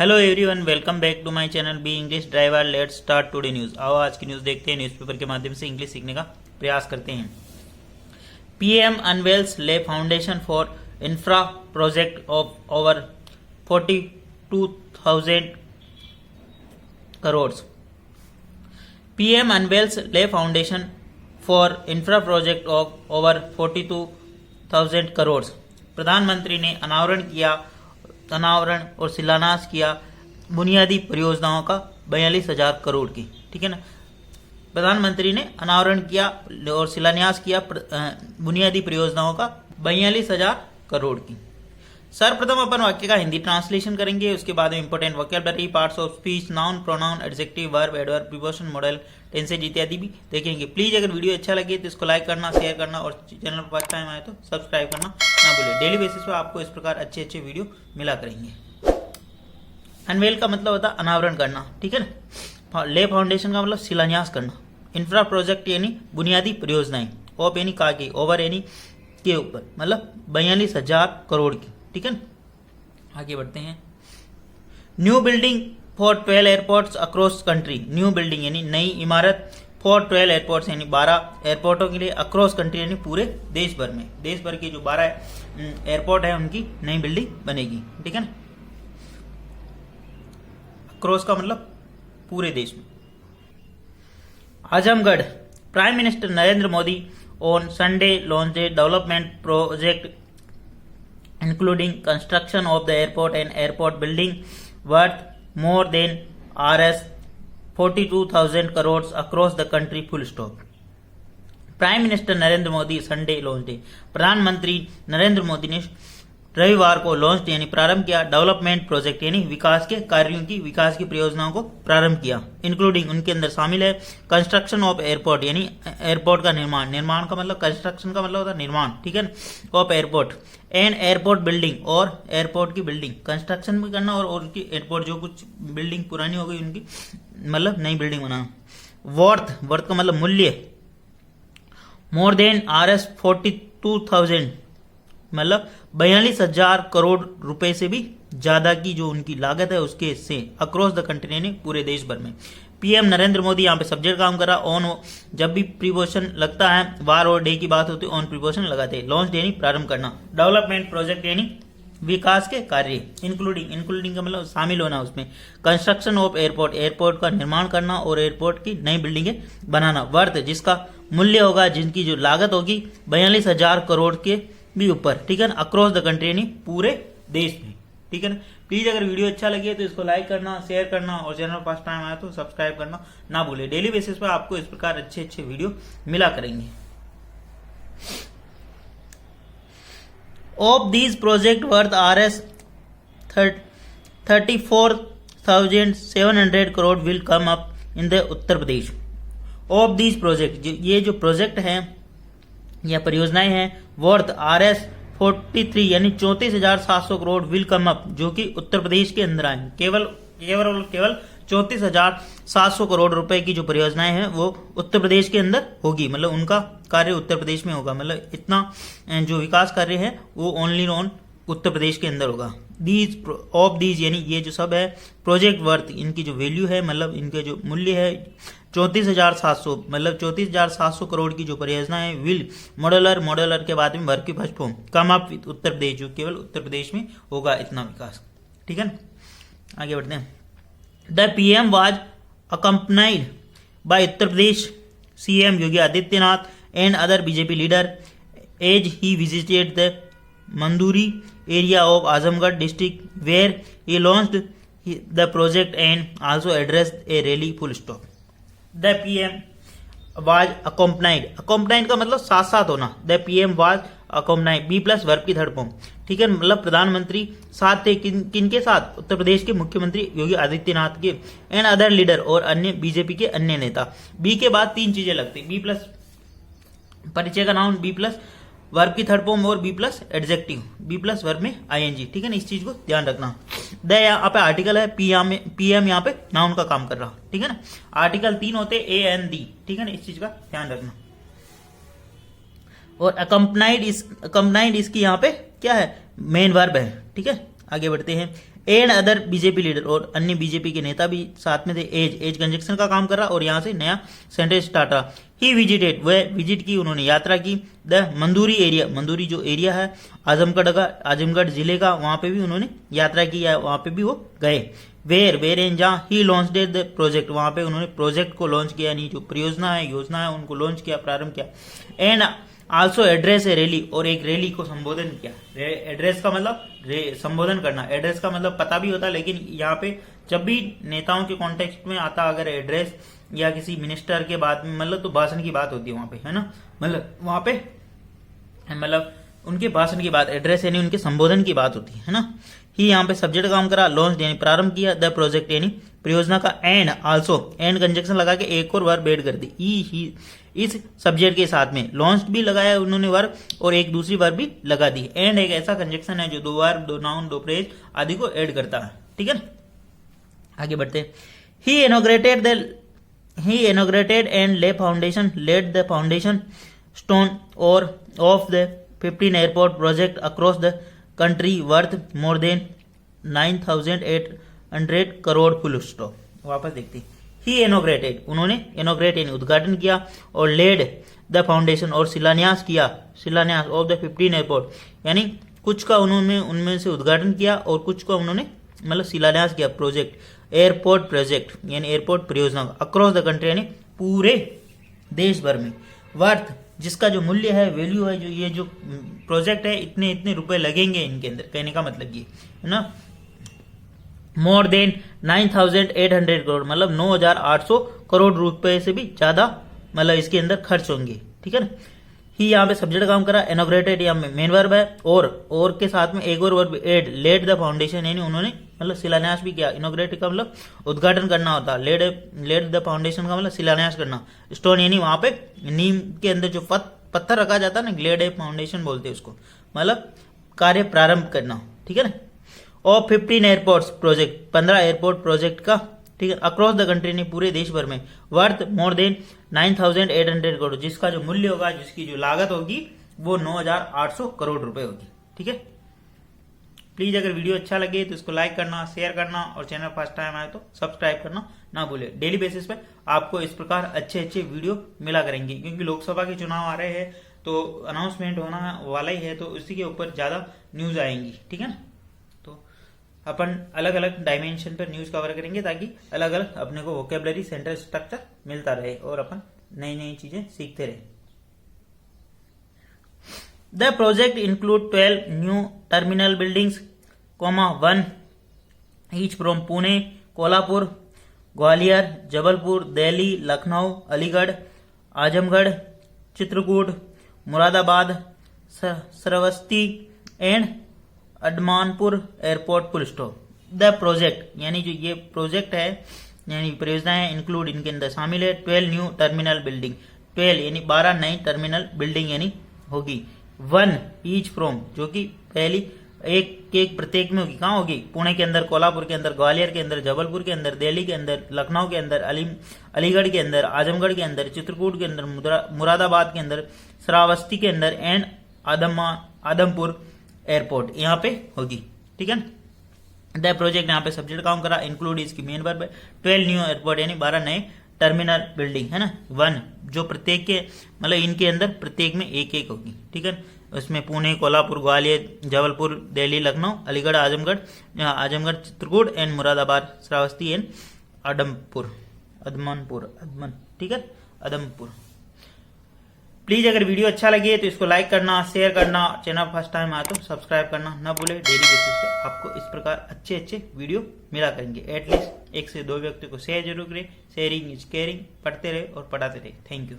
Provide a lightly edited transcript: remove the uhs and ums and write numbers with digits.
Hello everyone, welcome back to my channel B English driver. Let's start today news. आओ आज की news देखते हैं। न्यूज़पेपर के माध्यम से इंग्लिश सीखने का प्रयास करते हैं। PM unveils lay foundation for infra project of over 42,000 crore. PM unveils lay foundation for infra project of over 42,000 crore. प्रधानमंत्री ने अनावरण और शिलान्यास किया बुनियादी परियोजनाओं का 42,000 करोड़ की। ठीक है ना। प्रधानमंत्री ने अनावरण किया और शिलान्यास किया बुनियादी परियोजनाओं का 42,000 करोड़ की। सर्वप्रथम अपन वाक्य का हिंदी ट्रांसलेशन करेंगे, उसके बाद में important vocabulary, parts of speech, noun, pronoun, adjective, verb, adverb, preposition, model, tenses इत्यादि भी देखेंगे। प्लीज अगर वीडियो अच्छा लगे तो इसको लाइक करना, शेयर करना और चैनल पर फर्स्ट टाइम आए तो सब्सक्राइब करना ना भूलें। डेली बेसिस पर आपको इस प्रकार अच्छे अच्छे वीडियो मिला करेंगे। अनवेल का मतलब होता है अनावरण करना। ठीक है ना। ले फाउंडेशन का मतलब शिलान्यास करना। इंफ्रा प्रोजेक्ट यानी बुनियादी परियोजनाएं। ऑफ यानी का की, ओवर यानी के ऊपर, मतलब 42,000 करोड़ की। ठीक है ना। आगे बढ़ते हैं। New building for 12 airports across country. New building यानी नई इमारत फॉर 12 एयरपोर्ट्स यानी 12 एयरपोर्टों के लिए, अक्रॉस कंट्री यानी पूरे देश भर में। देश भर के जो 12 एयरपोर्ट है उनकी नई बिल्डिंग बनेगी। ठीक है ना। अक्रॉस का मतलब पूरे देश में। Azamgarh. Prime minister Narendra Modi on Sunday launch a development project including construction of the airport and airport building worth more than Rs 42,000 crores across the country, full stop. Prime minister Narendra Modi Sunday launch day. प्रधानमंत्री नरेंद्र मोदी ने रविवार को launch यानी प्रारंभ किया development project यानी विकास के कार्यों की, विकास की परियोजनाओं को प्रारंभ किया। इंक्लूडिंग उनके अंदर शामिल है कंस्ट्रक्शन ऑफ एयरपोर्ट यानी एयरपोर्ट का निर्माण। निर्माण का मतलब कंस्ट्रक्शन का मतलब होता है निर्माण। ठीक है। Of airport and airport building और एयरपोर्ट की बिल्डिंग कंस्ट्रक्शन भी करना और उनकी एयरपोर्ट जो कुछ बिल्डिंग पुरानी हो गई उनकी मतलब नई बिल्डिंग बनाना। वर्थ का मतलब मूल्य। मोर देन Rs 42,000 मतलब 42,000 करोड़ रुपए से भी ज्यादा की जो उनकी लागत है उसके से अक्रॉस द कंट्री यानी पूरे देश भर में। पीएम नरेंद्र मोदी यहाँ पे सब्जेक्ट काम कर रहा। ऑन जब भी प्रीपोजिशन लगता है, वार और डे की बात होती है, ऑन प्रीपोजिशन लगाते हैं। लॉन्च यानी प्रारंभ करना। डेवलपमेंट प्रोजेक्ट यानी विकास के कार्य। इंक्लूडिंग का मतलब शामिल होना उसमें। कंस्ट्रक्शन ऑफ एयरपोर्ट एयरपोर्ट का निर्माण करना और एयरपोर्ट की नई बिल्डिंगें बनाना। वर्थ जिसका मूल्य होगा, जिनकी जो लागत होगी 42,000 करोड़ के भी ऊपर। ठीक है ना। अक्रॉस द कंट्री यानी पूरे देश में। ठीक है ना। प्लीज अगर वीडियो अच्छा लगे तो इसको लाइक करना, शेयर करना और चैनल फर्स्ट टाइम आया तो सब्सक्राइब करना ना भूले। डेली बेसिस पर आपको इस प्रकार अच्छे अच्छे वीडियो मिला करेंगे। Of these project worth Rs 34,700 crore will come up in the Uttar Pradesh. Of these project ये जो प्रोजेक्ट हैं या परियोजनाएं हैं, वर्थ Rs 43 यानी 34,700 करोड़ विल कम अप जो कि उत्तर प्रदेश के अंदर आए। केवल 34,700 करोड़ रुपए की जो परियोजनाएं हैं वो उत्तर प्रदेश के अंदर होगी, मतलब उनका कार्य उत्तर प्रदेश में होगा। मतलब इतना जो विकास कार्य है वो ओनली ऑन उत्तर प्रदेश के अंदर होगा। ऑफ दीज यानी ये जो सब है प्रोजेक्ट वर्थ, इनकी जो वैल्यू है मतलब इनके जो मूल्य है 34,700 मतलब 34,700 करोड़ की जो परियोजना है। विल मॉडलर के बाद में वर्ब की first form come up Uttar Pradesh जो केवल उत्तर प्रदेश में होगा इतना विकास। ठीक है ना। आगे बढ़ते हैं। The PM was accompanied by Uttar Pradesh CM Yogi Adityanath and other BJP leader as he visited the Manduri area of Azamgarh district where he launched the project and also addressed a rally, full stop. The PM was accompanied का मतलब साथ साथ होना। The PM was accompanied B plus verb की third form. ठीक है। मतलब प्रधानमंत्री साथ थे किनके साथ? उत्तर प्रदेश के मुख्यमंत्री योगी आदित्यनाथ के एंड अदर लीडर और अन्य बीजेपी के अन्य नेता। बी के बाद तीन चीजें लगती, बी प्लस परिचय का नाउन, बी प्लस वर्ब की थर्ड फॉर्म और B plus adjective, B plus verb में आईएनजी। ठीक है ना। इस चीज को ध्यान रखना। द यहाँ पे आर्टिकल है, पीएम यहाँ पे नाउन का काम कर रहा। ठीक है ना। आर्टिकल 3 होते ए एन दी। ठीक है ना। इस चीज का ध्यान रखना। और अकम्पनाइड इसकी यहाँ पे क्या है? मेन वर्ब है। ठीक है। आगे बढ़ते हैं। एंड अदर बीजेपी लीडर, और अन्य बीजेपी के नेता भी साथ में थे। एज कंजक्शन का काम कर रहा और यहाँ से नया सेंटेंस स्टार्ट रहा। ही विजिटेड, वह विजिट की, उन्होंने यात्रा की। द मंदूरी एरिया, मंदूरी जो एरिया है आजमगढ़ जिले का, वहां पे भी उन्होंने यात्रा की, वहां पे भी वो गए। वेर इन जहाँ ही लॉन्च्ड द प्रोजेक्ट, वहां पे उन्होंने प्रोजेक्ट को लॉन्च किया, यानी जो परियोजना है योजना है उनको लॉन्च किया, प्रारंभ किया। And also address A rally, और एक रैली को संबोधन किया। एड्रेस का मतलब संबोधन करना, एड्रेस का मतलब पता भी होता है, लेकिन यहाँ पे जब भी नेताओं के कॉन्टेक्स्ट में आता अगर एड्रेस या किसी मिनिस्टर के बाद में मतलब तो भाषण की बात होती है वहां पे, है ना, मतलब वहां पे मतलब उनके भाषण की बात, एड्रेस यानी उनके संबोधन की बात होती है ना। ही यहाँ पे सब्जेक्ट काम करा, लॉन्च यानी प्रारंभ किया, द प्रोजेक्ट यानी परियोजना का, एंड आल्सो एंड कंजक्शन लगा के एक और वर्ब ऐड कर दी ही इस सब्जेक्ट के साथ में। लॉन्च भी लगाया उन्होंने वर्ब और एक दूसरी वर्ब भी लगा दी। एंड एक ऐसा कंजक्शन है जो दो वर्ब, दो नाउन, दो फ्रेज आदि को ऐड करता है, ठीक है। आगे बढ़ते। ही inaugurated and laid the foundation stone or of the 15 airport project across the country worth more than 9,800 crore full stop। वापस देखते हैं। ही inaugurated, उन्होंने inaugurate यानी उद्घाटन किया, और laid the foundation और शिलान्यास ऑफ द 15 एयरपोर्ट, यानी कुछ का उन्होंने उनमें से उद्घाटन किया और कुछ का उन्होंने मतलब शिलान्यास किया। प्रोजेक्ट एयरपोर्ट प्रोजेक्ट यानी एयरपोर्ट परियोजना अक्रॉस द कंट्री यानी पूरे देश भर में। वर्थ जिसका जो मूल्य है, वैल्यू है, जो ये जो प्रोजेक्ट है इतने इतने रुपए लगेंगे इनके अंदर, कहने का मतलब ये है ना। मोर देन 9,800 करोड़ मतलब 9,800 करोड़ रुपए से भी ज्यादा मतलब इसके अंदर खर्च होंगे, ठीक है ना। ही यहाँ पे सब्जेक्ट काम करा, इनॉग्रेटेड या मेन वर्ब है, और के साथ में एक और verb ed, laid the foundation यानी उन्होंने मतलब शिलान्यास भी किया। इनॉग्रेट का मतलब उद्घाटन करना होता है, लेड द फाउंडेशन का मतलब शिलान्यास करना। स्टोन यानी वहां पे नीम के अंदर जो पत्थर रखा जाता है ना, लेड ए फाउंडेशन बोलते हैं उसको, मतलब कार्य प्रारंभ करना, ठीक है ना। और 15 एयरपोर्ट्स प्रोजेक्ट, 15 एयरपोर्ट प्रोजेक्ट का, ठीक है, अक्रॉस द कंट्री ने पूरे देश भर में, वर्थ मोर देन 9,800 करोड़, जिसका जो मूल्य होगा, जिसकी जो लागत होगी वो 9,800 करोड़ रुपए होगी, ठीक है। प्लीज अगर वीडियो अच्छा लगे तो इसको लाइक करना, शेयर करना, और चैनल फर्स्ट टाइम आए तो सब्सक्राइब करना ना भूले। डेली बेसिस पे आपको इस प्रकार अच्छे अच्छे वीडियो मिला करेंगे, क्योंकि लोकसभा के चुनाव आ रहे हैं तो अनाउंसमेंट होना वाला ही है, तो इसी के ऊपर ज्यादा न्यूज आएंगी, ठीक है ना। तो अपन अलग अलग डायमेंशन पर न्यूज कवर करेंगे ताकि अलग अलग अपने को वोकेबलरी, सेंटेंस स्ट्रक्चर मिलता रहे और अपन नई नई चीजें सीखते रहे। The project include 12 new terminal buildings, 1 each from Pune, Kolhapur, Gwalior, Jabalpur, Delhi, Lucknow, Aligarh, Azamgarh, Chitrakoot, Muradabad, Sravasti and Adampur airport full stop. The project यानी जो ये प्रोजेक्ट है यानी परियोजना है, इंक्लूड इनके अंदर शामिल है 12 न्यू टर्मिनल बिल्डिंग, 12 यानी 12 नई टर्मिनल बिल्डिंग यानी होगी। 1 ईच फ्रॉम जो कि पहली एक प्रत्येक में होगी, कहाँ होगी, पुणे के अंदर, कोल्हापुर के अंदर, ग्वालियर के अंदर, जबलपुर के अंदर, दिल्ली के अंदर, लखनऊ के अंदर, अलीगढ़ के अंदर, आजमगढ़ के अंदर, चित्रकूट के अंदर, मुरादाबाद के अंदर, श्रावस्ती के अंदर एंड आदमपुर एयरपोर्ट यहाँ पे होगी, ठीक है। द प्रोजेक्ट यहाँ पे सब्जेक्ट काम करा, इंक्लूड इसकी मेन वर्ब है, 12 न्यू एयरपोर्ट यानी 12 नए टर्मिनल बिल्डिंग, है ना। 1 जो प्रत्येक के मतलब इनके अंदर प्रत्येक में एक एक होगी, ठीक है। उसमें पुणे, कोल्हापुर, ग्वालियर, जबलपुर, दिल्ली, लखनऊ, अलीगढ़, आजमगढ़, चित्रकूट एंड मुरादाबाद, श्रावस्ती एंड अदमनपुर, ठीक है, अदमपुर। प्लीज अगर वीडियो अच्छा लगे तो इसको लाइक करना, शेयर करना, चैनल फर्स्ट टाइम आया तो सब्सक्राइब करना ना भूले। डेली बेसिस पे आपको इस प्रकार अच्छे अच्छे वीडियो मिला करेंगे। एटलीस्ट 1 से 2 व्यक्ति को शेयर जरूर करें। Sharing is caring. पढ़ते रहे और पढ़ाते रहे। Thank you.